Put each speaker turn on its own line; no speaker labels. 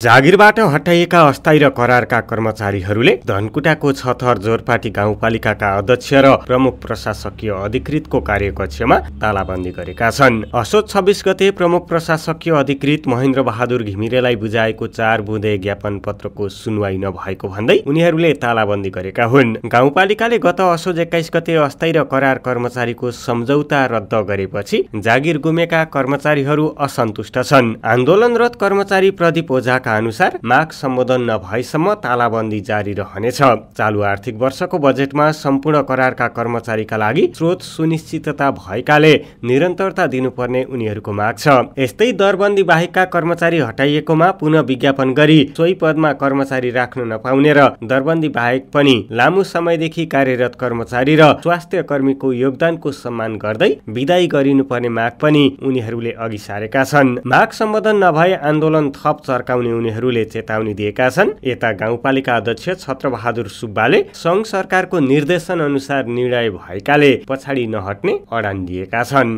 जागिरबाट हटाइएका अस्थायी र करारका कर्मचारीहरूले धनकुटाको छथर जोरपाटी गाउँपालिकाका अध्यक्ष र प्रमुख प्रशासकीय अधिकृतको कार्यकक्षमा तालाबन्दी गरेका छन्। असोज 26 गते प्रमुख प्रशासकीय अधिकृत महेन्द्र बहादुर घिमिरेलाई बुझाएको 4 बुँदे ज्ञापन पत्रको सुनवाई नभएको भन्दै उनीहरूले तालाबन्दी गरेका हुन्। गाउँपालिकाले गत असोज 21 गते अस्थायी र करार कर्मचारीको सम्झौता रद्द गरेपछि जागिर गुमेका कर्मचारीहरू असन्तुष्ट छन्। आन्दोलनरत कर्मचारी प्रदीप ओझा अनुसार माग सम्बोधन नभएसम्म तालाबन्दी जारी रहनेछ। चालु आर्थिक वर्षको बजेटमा सम्पूर्ण करारका कर्मचारीका लागि स्रोत सुनिश्चितता भएकाले निरन्तरता दिनुपर्ने उनीहरूको माग छ। यस्तै दरबन्दी बाहेकका कर्मचारी हटाइएकोमा पुनः विज्ञापन गरी सोही पदमा कर्मचारी राख्न नपाउने र दरबन्दी बाहेक पनि लामो समयदेखि कार्यरत कर्मचारी र स्वास्थ्य कर्मीको योगदानको सम्मान गर्दै बिदाई गरिनुपर्ने माग पनि उनीहरूले अघि सारेका छन्। माग सम्बोधन नभए आन्दोलन थप चर्काउने उनीहरूले चेतावनी दिएका छन्। यता गाउँपालिका अध्यक्ष छत्रबहादुर सुब्बाले सङ्घ सरकारको निर्देशन अनुसार निर्णय भएकाले पछाडि नहट्ने अडान दिएका छन्।